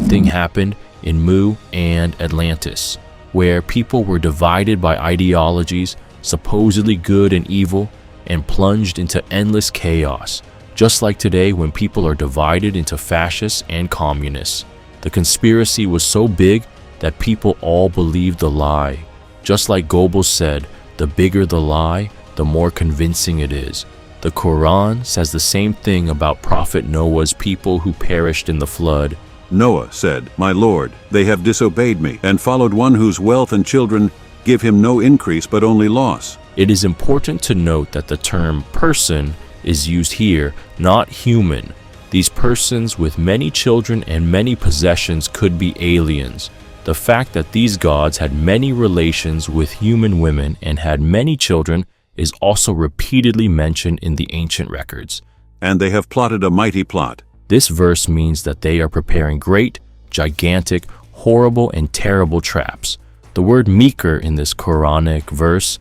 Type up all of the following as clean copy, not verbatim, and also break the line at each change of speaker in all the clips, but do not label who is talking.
thing happened in Mu and Atlantis, where people were divided by ideologies, supposedly good and evil, and plunged into endless chaos, just like today when people are divided into fascists and communists. The conspiracy was so big that people all believed the lie. Just like Goebbels said, the bigger the lie, the more convincing it is. The Qur'an says the same thing about Prophet Noah's people who perished in the flood.
Noah said, "My Lord, they have disobeyed me and followed one whose wealth and children give him no increase but only loss."
It is important to note that the term person is used here, not human. These persons with many children and many possessions could be aliens. The fact that these gods had many relations with human women and had many children is also repeatedly mentioned in the ancient records.
And they have plotted a mighty plot.
This verse means that they are preparing great, gigantic, horrible, and terrible traps. The word meeker in this Quranic verse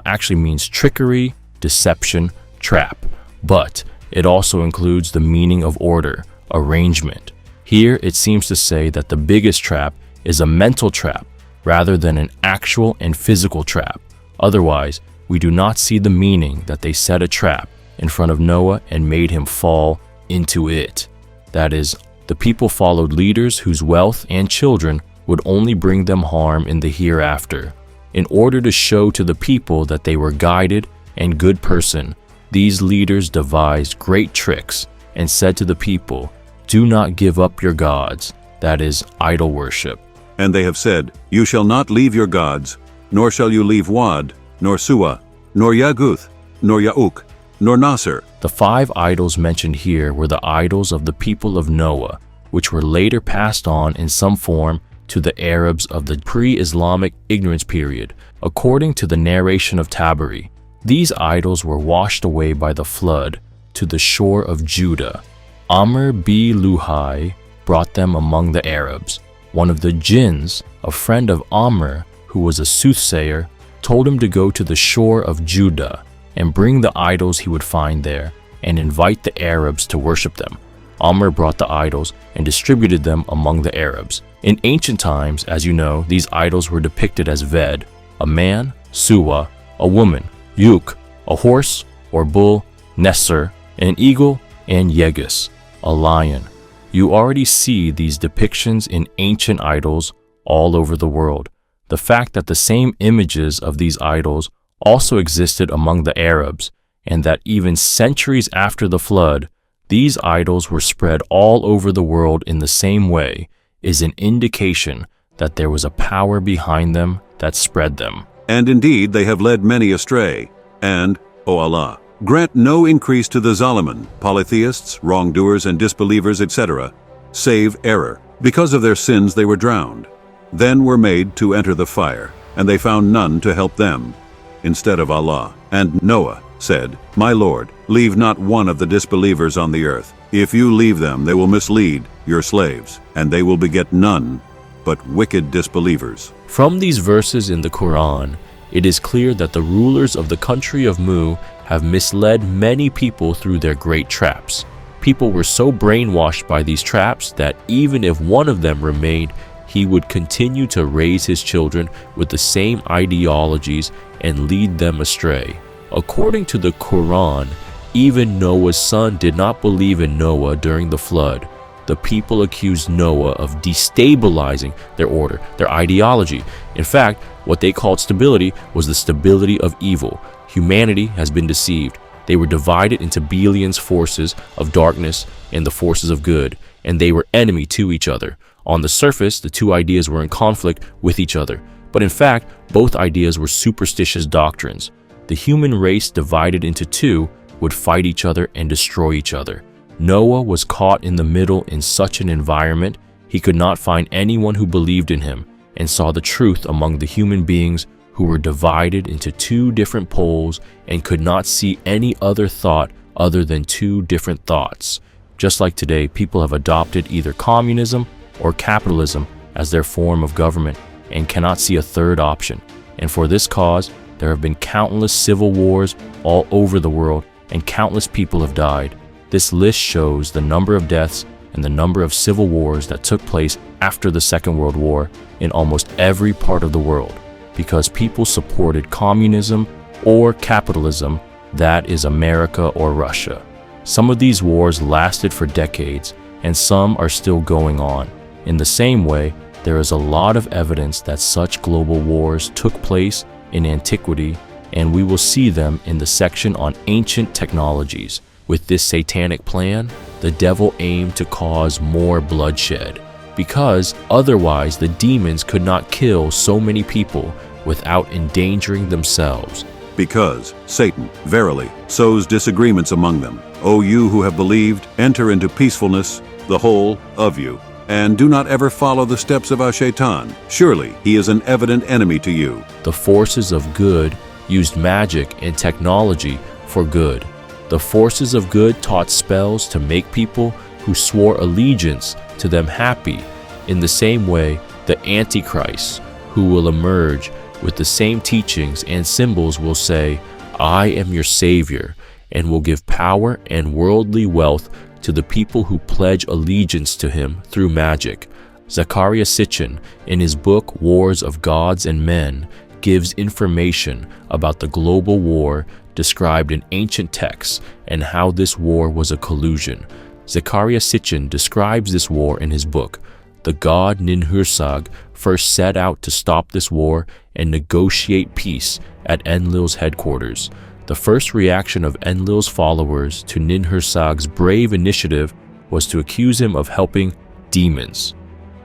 actually means trickery, deception, trap, but it also includes the meaning of order, arrangement. Here it seems to say that the biggest trap is a mental trap rather than an actual and physical trap. Otherwise, we do not see the meaning that they set a trap in front of Noah and made him fall into it. That is, the people followed leaders whose wealth and children would only bring them harm in the hereafter. In order to show to the people that they were guided and good person, these leaders devised great tricks and said to the people, "Do not give up your gods," that is, idol worship.
And they have said, "You shall not leave your gods, nor shall you leave Wad, nor Suwa, nor Yaguth, nor Ya'uk, nor Nasr."
The 5 idols mentioned here were the idols of the people of Noah, which were later passed on in some form to the Arabs of the pre-Islamic ignorance period. According to the narration of Tabari, these idols were washed away by the flood to the shore of Judah. Amr b Luhai brought them among the Arabs. One of the jinns, a friend of Amr, who was a soothsayer, told him to go to the shore of Judah and bring the idols he would find there and invite the Arabs to worship them. Amr brought the idols and distributed them among the Arabs. In ancient times, as you know, these idols were depicted as Ved, a man, Suwa, a woman, Yuk, a horse or bull, Nesser, an eagle, and Yegus, a lion. You already see these depictions in ancient idols all over the world. The fact that the same images of these idols also existed among the Arabs, and that even centuries after the flood, these idols were spread all over the world in the same way, is an indication that there was a power behind them that spread them.
And indeed they have led many astray. And, O Allah, grant no increase to the Zaliman, polytheists, wrongdoers and disbelievers, etc., save error. Because of their sins they were drowned. Then were made to enter the fire, and they found none to help them, instead of Allah. And Noah said, "My Lord, leave not one of the disbelievers on the earth. If you leave them, they will mislead your slaves, and they will beget none but wicked disbelievers."
From these verses in the Quran, it is clear that the rulers of the country of Mu have misled many people through their great traps. People were so brainwashed by these traps that even if one of them remained, he would continue to raise his children with the same ideologies and lead them astray. According to the Quran, even Noah's son did not believe in Noah during the flood. The people accused Noah of destabilizing their order, their ideology. In fact, what they called stability was the stability of evil. Humanity has been deceived. They were divided into Belial's forces of darkness and the forces of good, and they were enemy to each other. On the surface, the two ideas were in conflict with each other, but in fact, both ideas were superstitious doctrines. The human race divided into two would fight each other and destroy each other. Noah was caught in the middle in such an environment, he could not find anyone who believed in him and saw the truth among the human beings who were divided into two different poles and could not see any other thought other than two different thoughts. Just like today, people have adopted either communism or capitalism as their form of government and cannot see a third option. And for this cause, there have been countless civil wars all over the world and countless people have died. This list shows the number of deaths and the number of civil wars that took place after the Second World War in almost every part of the world, because people supported communism or capitalism, that is America or Russia. Some of these wars lasted for decades, and some are still going on. In the same way, there is a lot of evidence that such global wars took place in antiquity, and we will see them in the section on ancient technologies. With this satanic plan, the devil aimed to cause more bloodshed, because otherwise the demons could not kill so many people without endangering themselves.
Because Satan, verily, sows disagreements among them. O you who have believed, enter into peacefulness, the whole of you, and do not ever follow the steps of Shaitan. Surely he is an evident enemy to you.
The forces of good used magic and technology for good. The forces of good taught spells to make people who swore allegiance to them happy. In the same way, the Antichrist, who will emerge with the same teachings and symbols, will say, I am your savior, and will give power and worldly wealth to the people who pledge allegiance to him through magic. Zecharia Sitchin, in his book Wars of Gods and Men, gives information about the global war described in ancient texts and how this war was a collusion. Zecharia Sitchin describes this war in his book. The god Ninhursag first set out to stop this war and negotiate peace at Enlil's headquarters. The first reaction of Enlil's followers to Ninhursag's brave initiative was to accuse him of helping demons.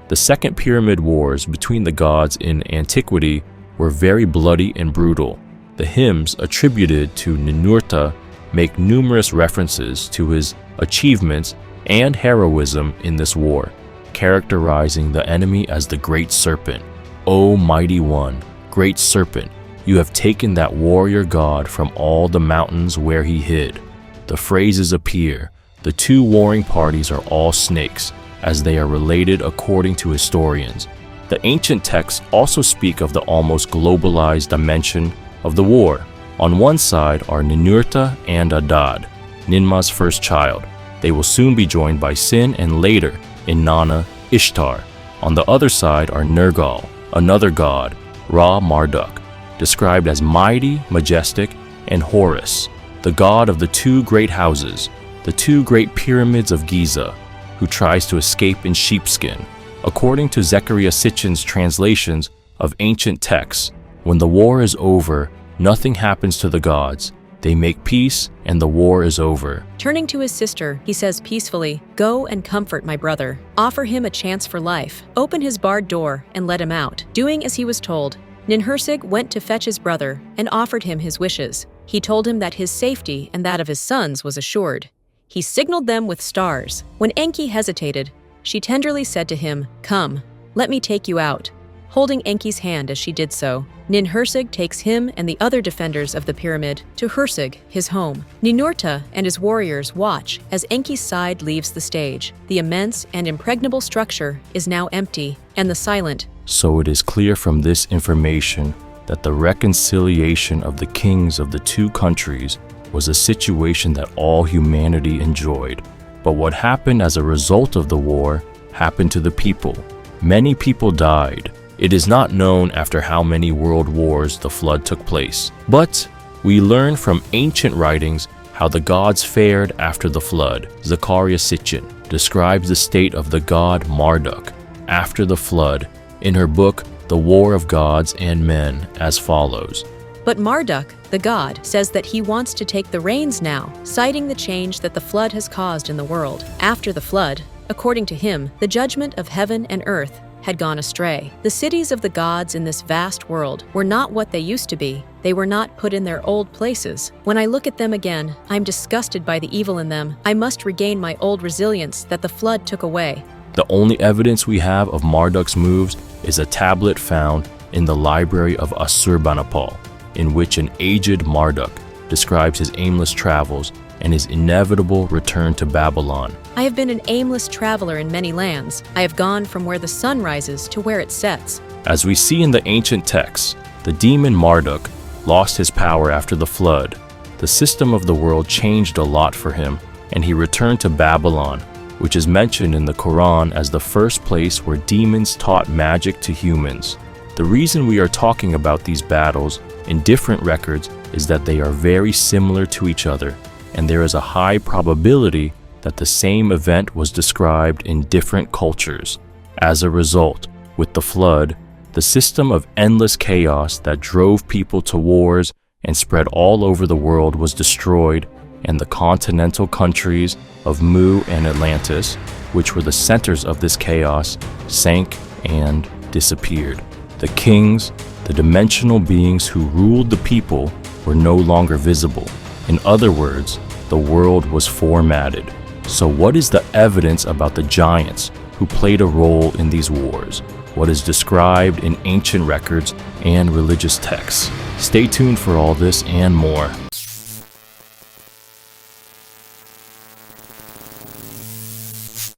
The Second Pyramid Wars between the gods in antiquity were very bloody and brutal. The hymns attributed to Ninurta make numerous references to his achievements and heroism in this war, characterizing the enemy as the Great Serpent. O mighty one, Great Serpent, you have taken that warrior god from all the mountains where he hid. The phrases appear. The two warring parties are all snakes, as they are related according to historians. The ancient texts also speak of the almost globalized dimension of the war. On one side are Ninurta and Adad, Ninma's first child. They will soon be joined by Sin and later, in Nana, Ishtar. On the other side are Nergal, another god, Ra Marduk, described as mighty, majestic, and Horus, the god of the two great houses, the two great pyramids of Giza, who tries to escape in sheepskin. According to Zecharia Sitchin's translations of ancient texts, when the war is over, nothing happens to the gods. They make peace and the war is over.
Turning to his sister, he says peacefully, Go and comfort my brother. Offer him a chance for life. Open his barred door and let him out. Doing as he was told, Ninhursag went to fetch his brother and offered him his wishes. He told him that his safety and that of his sons was assured. He signaled them with stars. When Enki hesitated, she tenderly said to him, Come, let me take you out. Holding Enki's hand as she did so, Ninhursag takes him and the other defenders of the pyramid to Hursag, his home. Ninurta and his warriors watch as Enki's side leaves the stage. The immense and impregnable structure is now empty, and the silent.
So it is clear from this information that the reconciliation of the kings of the two countries was a situation that all humanity enjoyed. But what happened as a result of the war happened to the people. Many people died. It is not known after how many world wars the flood took place. But we learn from ancient writings how the gods fared after the flood. Zecharia Sitchin describes the state of the god Marduk after the flood in her book The War of Gods and Men as follows.
But Marduk, the god, says that he wants to take the reins now, citing the change that the flood has caused in the world. After the flood, according to him, the judgment of heaven and earth had gone astray. The cities of the gods in this vast world were not what they used to be. They were not put in their old places. When I look at them again, I'm disgusted by the evil in them. I must regain my old resilience that the flood took away.
The only evidence we have of Marduk's moves is a tablet found in the library of Assurbanipal, in which an aged Marduk describes his aimless travels and his inevitable return to Babylon.
I have been an aimless traveler in many lands. I have gone from where the sun rises to where it sets.
As we see in the ancient texts, the demon Marduk lost his power after the flood. The system of the world changed a lot for him, and he returned to Babylon, which is mentioned in the Qur'an as the first place where demons taught magic to humans. The reason we are talking about these battles in different records is that they are very similar to each other, and there is a high probability that the same event was described in different cultures. As a result, with the flood, the system of endless chaos that drove people to wars and spread all over the world was destroyed, and the continental countries of Mu and Atlantis, which were the centers of this chaos, sank and disappeared. The kings, the dimensional beings who ruled the people, were no longer visible. In other words, the world was formatted. So what is the evidence about the giants who played a role in these wars? What is described in ancient records and religious texts? Stay tuned for all this and more.